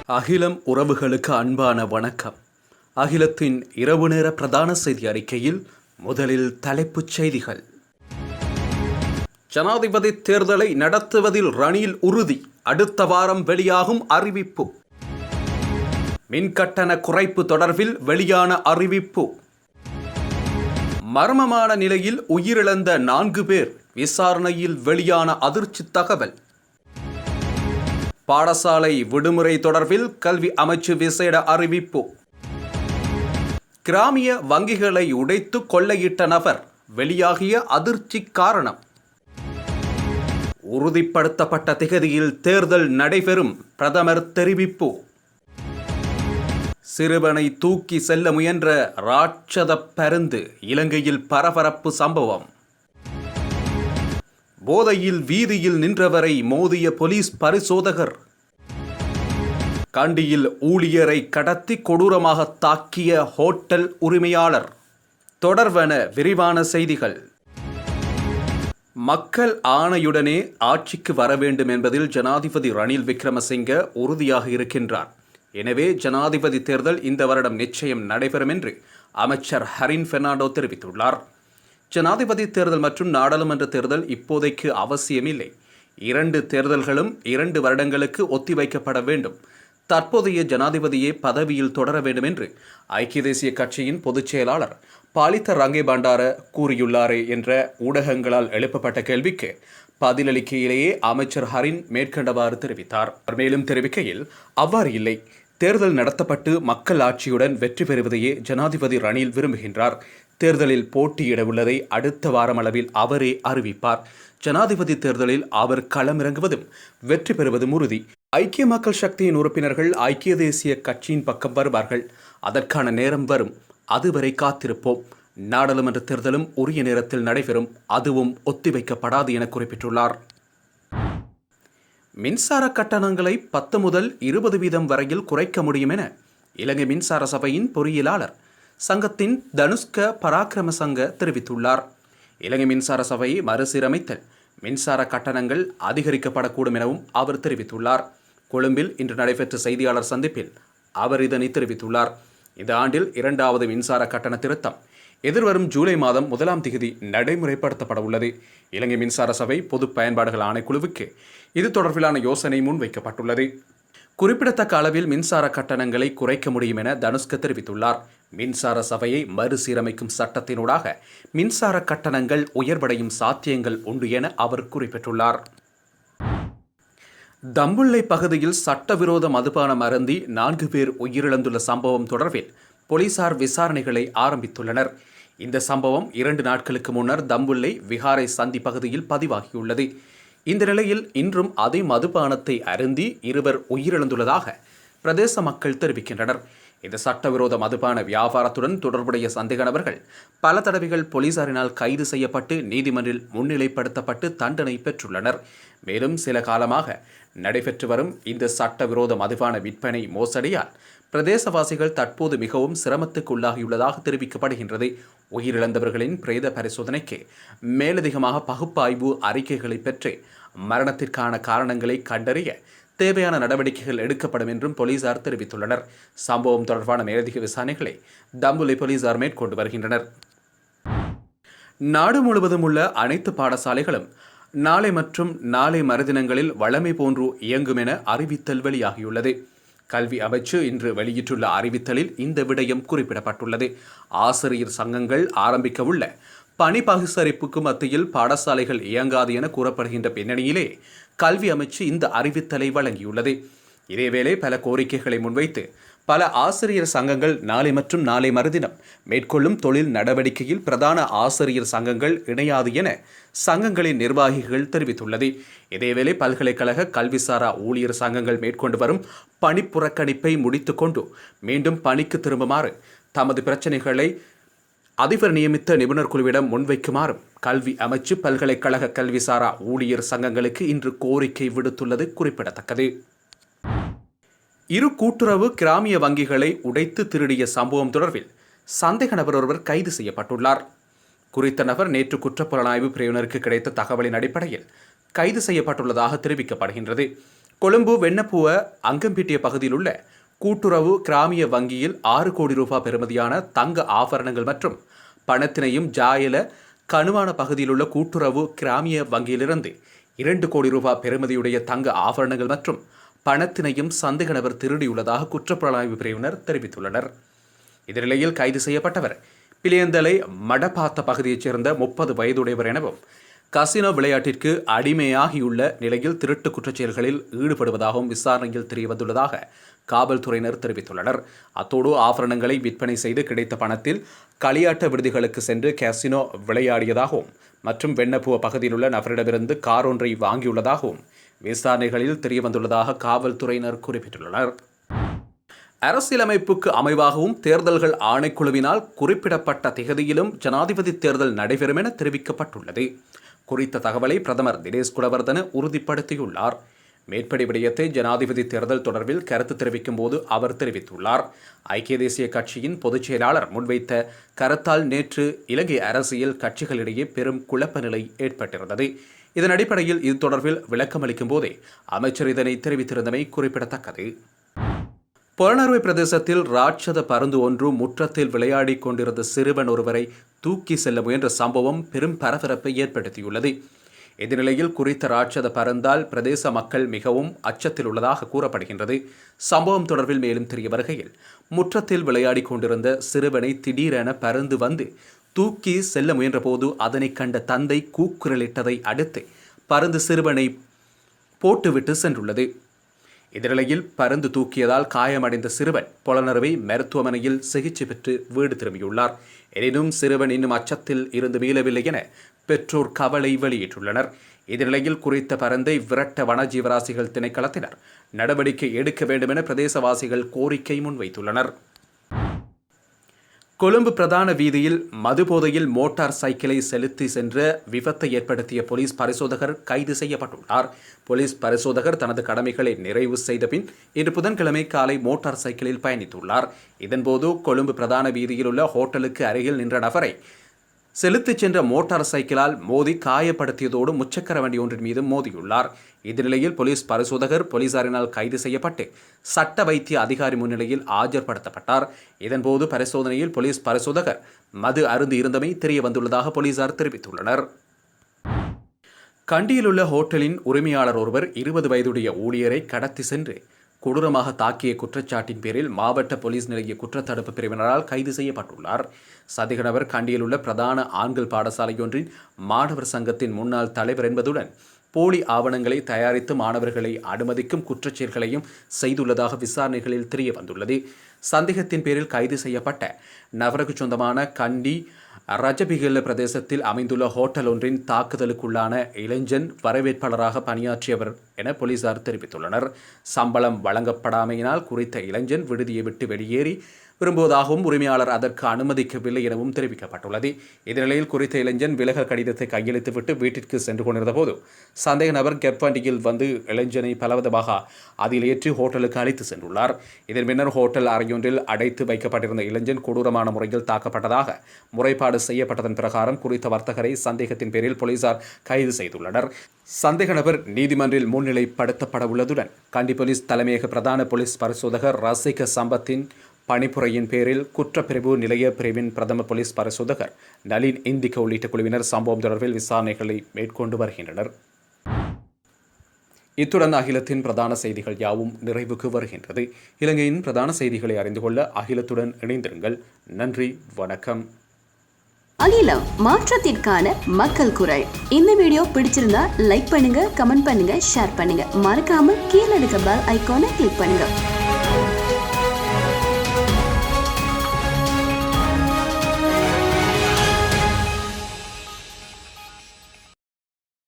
அகிலம் உறவுகளுக்கு அன்பான வணக்கம். அகிலத்தின் இரவு நேர பிரதான செய்தி அறிக்கையில் முதலில் தலைப்புச் செய்திகள். ஜனாதிபதி தேர்தலை நடத்துவதில் ரணில் உறுதி, அடுத்த வாரம் வெளியாகும் அறிவிப்பு. மின்கட்டண குறைப்பு தொடர்பில் வெளியான அறிவிப்பு. மர்மமான நிலையில் உயிரிழந்த 4 பேர் விசாரணையில் வெளியான அதிர்ச்சி தகவல். பாடசாலை விடுமுறை தொடர்பில் கல்வி அமைச்சு விசேட அறிவிப்பு. கிராமிய வங்கிகளை உடைத்து கொள்ளையிட்ட நபர் வெளியாகிய அதிர்ச்சி காரணம். உறுதிப்படுத்தப்பட்ட திகதியில் தேர்தல் நடைபெறும், பிரதமர் தெரிவிப்பு. சிறுவனை தூக்கி செல்ல முயன்ற ராட்சத பருந்து, இலங்கையில் பரபரப்பு சம்பவம். போதையில் வீதியில் நின்றவரை மோதிய போலீஸ் பரிசோதகர். கண்டியில் ஊழியரை கடத்தி கொடூரமாக தாக்கிய ஹோட்டல் உரிமையாளர். தொடர்வன விரிவான செய்திகள். மக்கள் ஆணையுடனே ஆட்சிக்கு வர வேண்டும் என்பதில் ஜனாதிபதி ரணில் விக்ரமசிங்க உறுதியாக இருக்கின்றார். எனவே ஜனாதிபதி தேர்தல் இந்த வருடம் நிச்சயம் நடைபெறும் என்று அமைச்சர் ஹரின் பெர்னாண்டோ தெரிவித்துள்ளார். ஜனாதிபதி தேர்தல் மற்றும் நாடாளுமன்ற தேர்தல் இப்போதைக்கு அவசியமில்லை. 2 தேர்தல்களும் 2 வருடங்களுக்கு ஒத்திவைக்கப்பட வேண்டும். தற்போதைய ஜனாதிபதியே பதவியில் தொடர வேண்டும் என்று ஐக்கிய தேசிய கட்சியின் பொதுச் செயலாளர் பாலித்த ரங்கே பண்டார கூறியுள்ளாரே என்ற ஊடகங்களால் எழுப்பப்பட்ட கேள்விக்கு பதிலளிக்கையிலேயே அமைச்சர் ஹரின் மேற்கண்டவாறு தெரிவித்தார். மேலும் தெரிவிக்கையில், அவ்வாறு இல்லை, தேர்தல் நடத்தப்பட்டு மக்கள் ஆட்சியுடன் வெற்றி பெறுவதையே ஜனாதிபதி ரணில் விரும்புகின்றார். தேர்தலில் போட்டியிட உள்ளதை அடுத்த வாரம் அளவில் அவரே அறிவிப்பார். ஜனாதிபதி தேர்தலில் அவர் களமிறங்குவதும் வெற்றி பெறுவதும் உறுதி. ஐக்கிய மக்கள் சக்தியின் உறுப்பினர்கள் ஐக்கிய தேசிய கட்சியின் பக்கம் வருவார்கள். அதற்கான நேரம் வரும், அதுவரை காத்திருப்போம். நாடாளுமன்ற தேர்தலும் உரிய நேரத்தில் நடைபெறும், அதுவும் ஒத்திவைக்கப்படாது என குறிப்பிட்டுள்ளார். மின்சார கட்டணங்களை 10 முதல் 20% வரையில் குறைக்க முடியும் என இலங்கை மின்சார சபையின் பொறியியலாளர் சங்கத்தின் தனுஷ்க பராக்கிரம சங்க தெரிவித்துள்ளார். இலங்கை மின்சார சபையை மறுசீரமைத்தல் மின்சார கட்டணங்கள் அதிகரிக்கப்படக்கூடும் எனவும் அவர் தெரிவித்துள்ளார். கொழும்பில் இன்று நடைபெற்ற செய்தியாளர் சந்திப்பில் அவர் இதனை தெரிவித்துள்ளார். இந்த ஆண்டில் 2வது மின்சார கட்டண திருத்தம் எதிர்வரும் ஜூலை மாதம் 1ஆம் தேதி நடைமுறைப்படுத்தப்பட உள்ளது. இலங்கை மின்சார சபை பொது பயன்பாடுகள் ஆணைக்குழுவுக்கு இது தொடர்பிலான யோசனை முன்வைக்கப்பட்டுள்ளது. குறிப்பிடத்தக்க அளவில் மின்சார கட்டணங்களை குறைக்க முடியும் என தனுஷ்க தெரிவித்துள்ளார். மின்சார சபையை மறுசீரமைக்கும் சட்டத்தினூடாக மின்சார கட்டணங்கள் உயர்வடையும் சாத்தியங்கள் உண்டு என அவர் குறிப்பிட்டுள்ளார். தம்புள்ளை பகுதியில் சட்டவிரோத மதுபானம் அருந்தி 4 பேர் உயிரிழந்துள்ள சம்பவம் தொடர்பில் போலீசார் விசாரணைகளை ஆரம்பித்துள்ளனர். இந்த சம்பவம் 2 நாட்களுக்கு முன்னர் தம்புள்ளை விகாரை சந்தி பகுதியில் பதிவாகியுள்ளது. இந்த நிலையில் இன்றும் அதே மதுபானத்தை அருந்தி 2 உயிரிழந்துள்ளதாக பிரதேச மக்கள் தெரிவிக்கின்றனர். இந்த சட்டவிரோத மதுபான வியாபாரத்துடன் தொடர்புடைய சந்தேக நபர்கள் பல தடவைகள் போலீசாரினால் கைது செய்யப்பட்டு நீதிமன்றில் முன்னிலைப்படுத்தப்பட்டு தண்டனை பெற்றுள்ளனர். மேலும் சில காலமாக நடைபெற்று வரும் இந்த சட்டவிரோத மதுபான விற்பனை மோசடியால் பிரதேசவாசிகள் தற்போது மிகவும் சிரமத்துக்கு உள்ளாகியுள்ளதாக தெரிவிக்கப்படுகின்றது. உயிரிழந்தவர்களின் பிரேத பரிசோதனைக்கு மேலதிகமாக பகுப்பாய்வு அறிக்கைகளை பெற்று மரணத்திற்கான காரணங்களை கண்டறிய தேவையான நடவடிக்கைகள் எடுக்கப்படும் என்றும் போலீசார் தெரிவித்துள்ளனர். சம்பவம் தொடர்பான மேலதிக விசாரணைகளை தம்புள்ளை போலீசார் மேற்கொண்டு வருகின்றனர். நாடு முழுவதும் உள்ள அனைத்து பாடசாலைகளும் நாளை மற்றும் நாளை மறுதினங்களில் வழமை போன்று இயங்கும் என அறிவித்தல் வெளியாகியுள்ளது. கல்வி அமைச்சு இன்று வெளியிட்டுள்ள அறிவித்தலில் இந்த விடயம் குறிப்பிடப்பட்டுள்ளது. ஆசிரியர் சங்கங்கள் ஆரம்பிக்க உள்ள பணி பகிஷ்கரிப்புக்கு மத்தியில் பாடசாலைகள் இயங்காது என கூறப்படுகின்ற பின்னணியிலே கல்வி அமைச்சு இந்த அறிவித்தலை வழங்கியுள்ளது. இதேவேளை பல கோரிக்கைகளை முன்வைத்து பல ஆசிரியர் சங்கங்கள் நாளை மற்றும் நாளை மறுதினம் மேற்கொள்ளும் தொழில் நடவடிக்கையில் பிரதான ஆசிரியர் சங்கங்கள் இணையாது என சங்கங்களின் நிர்வாகிகள் தெரிவித்துள்ளது. இதேவேளை பல்கலைக்கழக கல்விசாரா ஊழியர் சங்கங்கள் மேற்கொண்டு வரும் பணிப்புறக்கணிப்பை முடித்துக்கொண்டு மீண்டும் பணிக்கு திரும்புமாறு தமது பிரச்சினைகளை அதிபர் நியமித்த நிபுணர் குழுவிடம் முன்வைக்குமாறும் கல்வி அமைச்சு பல்கலைக்கழக கல்விசாரா ஊழியர் சங்கங்களுக்கு இன்று கோரிக்கை விடுத்துள்ளது குறிப்பிடத்தக்கது. 2 கூட்டுறவு கிராமிய வங்கிகளை உடைத்து திருடிய சம்பவம் தொடர்பில் சந்தேக நபர் ஒருவர் கைது செய்யப்பட்டுள்ளார். குறித்த நபர் நேற்று குற்றப்புலனாய்வு பிரிவினருக்கு கிடைத்த தகவலின் அடிப்படையில் கைது செய்யப்பட்டுள்ளதாக தெரிவிக்கப்படுகின்றது. கொழும்பு வெண்ணப்புவ அங்கம்பிட்டிய பகுதியில் உள்ள கூட்டுறவு கிராமிய வங்கியில் 6 கோடி ரூபாய் பெறுமதியான தங்க ஆபரணங்கள் மற்றும் பணத்தினையும் ஜாயல கணுவான பகுதியில் உள்ள கூட்டுறவு கிராமிய வங்கியிலிருந்து 2 கோடி ரூபாய் பெறுமதியுடைய தங்க ஆபரணங்கள் மற்றும் பணத்தினையும் சந்தேக நபர் திருடியுள்ளதாக குற்றப்புலனாய்வு பிரிவினர் தெரிவித்துள்ளனர். இதனிலையில் கைது செய்யப்பட்டவர் பிளியந்தலை மடப்பாத்த பகுதியைச் சேர்ந்த 30 வயதுடையவர் எனவும் கசினோ விளையாட்டிற்கு அடிமையாகியுள்ள நிலையில் திருட்டு குற்றச்செயல்களில் ஈடுபடுவதாகவும் விசாரணையில் தெரியவந்துள்ளதாக காவல்துறையினர் தெரிவித்துள்ளனர். அத்தோடு ஆபரணங்களை விற்பனை செய்து கிடைத்த பணத்தில் களியாட்ட விடுதிகளுக்கு சென்று கசினோ விளையாடியதாகவும் மற்றும் வெண்ணப்புவ பகுதியில் உள்ள நபரிடமிருந்து கார் ஒன்றை வாங்கியுள்ளதாகவும் விசாரணைகளில் தெரியவந்துள்ளதாக காவல்துறையினர் குறிப்பிட்டுள்ளனர். அரசியலமைப்புக்கு அமைவாகவும் தேர்தல்கள் ஆணைக்குழுவினால் குறிப்பிடப்பட்ட திகதியிலும் ஜனாதிபதி தேர்தல் நடைபெறும் என தெரிவிக்கப்பட்டுள்ளது. குறித்த தகவலை பிரதமர் தினேஷ் குணவர்தன உறுதிப்படுத்தியுள்ளார். மேற்படி விடயத்தை ஜனாதிபதி தேர்தல் தொடர்பில் கருத்து தெரிவிக்கும் போது அவர் தெரிவித்துள்ளார். ஐக்கிய தேசிய கட்சியின் பொதுச் செயலாளர் முன்வைத்த கருத்தால் நேற்று இலங்கை அரசியல் கட்சிகளிடையே பெரும் குழப்ப நிலை ஏற்பட்டிருந்தது. இதன் அடிப்படையில் இது தொடர்பில் விளக்கமளிக்கும் போதே அமைச்சர் இதனை தெரிவித்திருந்தமை குறிப்பிடத்தக்கது. புலனறுவை பிரதேசத்தில் ராட்சத பருந்து ஒன்று முற்றத்தில் விளையாடிக் கொண்டிருந்த சிறுவன் ஒருவரை தூக்கி செல்ல முயன்ற சம்பவம் பெரும் பரபரப்பை ஏற்படுத்தியுள்ளது. இந்நிலையில் குறித்த ராட்சத பருந்தால் பிரதேச மக்கள் மிகவும் அச்சத்தில் உள்ளதாக கூறப்படுகின்றது. சம்பவம் தொடர்பில் மேலும் தெரிய வருகையில் முற்றத்தில் விளையாடிக் கொண்டிருந்த சிறுவனை திடீரென பருந்து வந்து தூக்கி செல்ல முயன்றபோது அதனை கண்ட தந்தை கூக்குரலிட்டதை அடுத்து பருந்து சிறுவனை போட்டுவிட்டு சென்றுள்ளது. இதனிலையில் பருந்து தூக்கியதால் காயமடைந்த சிறுவன் புலனறுவை மருத்துவமனையில் சிகிச்சை பெற்று வீடு திரும்பியுள்ளார். எனினும் சிறுவன் இன்னும் அச்சத்தில் இருந்து மீளவில்லை என பெற்றோர் கவலை வெளியிட்டுள்ளனர். இதனிலையில் குறித்த பருந்தை விரட்ட வனஜீவராசிகள் திணைக்களத்தினர் நடவடிக்கை எடுக்க வேண்டும் என பிரதேசவாசிகள் கோரிக்கை முன்வைத்துள்ளனர். கொழும்பு பிரதான வீதியில் மதுபோதையில் மோட்டார் சைக்கிளை செலுத்தி சென்ற விபத்தை ஏற்படுத்திய போலீஸ் பரிசோதகர் கைது செய்யப்பட்டுள்ளார். போலீஸ் பரிசோதகர் தனது கடமைகளை நிறைவு செய்த பின் இன்று புதன்கிழமை காலை மோட்டார் சைக்கிளில் பயணித்துள்ளார். இதன்போது கொழும்பு பிரதான வீதியில் உள்ள ஹோட்டலுக்கு அருகில் நின்ற நபரை செலுத்திச் சென்ற மோட்டார் சைக்கிளால் மோதி காயப்படுத்தியதோடு முச்சக்கர வண்டி ஒன்றின் மீது மோதியுள்ளார். இந்நிலையில் போலீஸ் பரிசோதகர் போலீசாரினால் கைது செய்யப்பட்டு சட்ட வைத்திய அதிகாரி முன்னிலையில் ஆஜர்படுத்தப்பட்டார். இதன்போது பரிசோதனையில் போலீஸ் பரிசோதகர் மது அருந்து இருந்தமை தெரிய வந்துள்ளதாக போலீசார் தெரிவித்துள்ளனர். கண்டியில் உள்ள ஹோட்டலின் உரிமையாளர் ஒருவர் 20 வயதுடைய ஊழியரை கடத்தி சென்று கொடூரமாக தாக்கிய குற்றச்சாட்டின் பேரில் மாவட்ட போலீஸ் நிலைய குற்றத்தடுப்பு பிரிவினரால் கைது செய்யப்பட்டுள்ளார். சந்தேக நபர் கண்டியில் உள்ள பிரதான ஆண்கள் பாடசாலையொன்றின் மாணவர் சங்கத்தின் முன்னாள் தலைவர் என்பதுடன் போலி ஆவணங்களை தயாரித்து மாணவர்களை அனுமதிக்கும் குற்றச்செயல்களையும் செய்துள்ளதாக விசாரணைகளில் தெரிய வந்துள்ளது. சந்தேகத்தின் பேரில் கைது செய்யப்பட்ட நபருக்கு சொந்தமான கண்டி ரஜபிகல்ல பிரதேசத்தில் அமைந்துள்ள ஹோட்டல் ஒன்றின் தாக்குதலுக்குள்ளான இளைஞன் வரவேற்பாளராக பணியாற்றியவர் என போலீசார் தெரிவித்துள்ளனர். சம்பளம் வழங்கப்படாமையினால் குறித்த இளைஞன் விடுதியை விட்டு வெளியேறி விரும்புவதாகவும் உரிமையாளர் அதற்கு அனுமதிக்கவில்லை எனவும் தெரிவிக்கப்பட்டுள்ளது. இந்நிலையில் குறித்த இளைஞன் விலக கடிதத்தை கையளித்துவிட்டு வீட்டிற்கு சென்று கொண்டிருந்த போது சந்தேக நபர் கெப்பண்டியில் வந்து இளைஞனை பலவிதமாக அதில் ஏற்றி ஹோட்டலுக்கு அழைத்து சென்றுள்ளார். இதன் பின்னர் ஹோட்டல் அறையொன்றில் அடைத்து வைக்கப்பட்டிருந்த இளைஞன் கொடூரமான முறையில் தாக்கப்பட்டதாக முறைப்பாடு செய்யப்பட்டதன் பிரகாரம் குறித்த வர்த்தகரை சந்தேகத்தின் பேரில் போலீசார் கைது செய்துள்ளனர். சந்தேக நபர் நீதிமன்றில் முன்னிலைப்படுத்தப்பட உள்ளதுடன் கண்டி போலீஸ் தலைமையக பிரதான போலீஸ் பரிசோதகர் ரசிக சம்பத்தின் பணிப்புரையின் பேரில் குற்றப்பிரிவு நிலைய பிரிவின் பிரதம போலீஸ் பரிசோதகர் நளின் இந்திக்க உள்ளிட்ட குழுவினர் சம்பவம் தொடர்பில் விசாரணைகளை மேற்கொண்டு வருகின்றனர். இத்துடன் அகிலத்தின் பிரதான செய்திகள் யாவும் நிறைவுக்கு வருகின்றது. இலங்கையின் பிரதான செய்திகளை அறிந்து கொள்ள அகிலத்துடன் இணைந்திருங்கள். நன்றி, வணக்கம். அகிலம், மாற்றத்திற்கான மக்கள் குரல். இந்த வீடியோ பிடிச்சிருந்தா லைக் பண்ணுங்க, கமெண்ட் பண்ணுங்க, ஷேர் பண்ணுங்க. மறக்காம கீழே இருக்க பெல் ஐகானை கிளிக் பண்ணுங்க.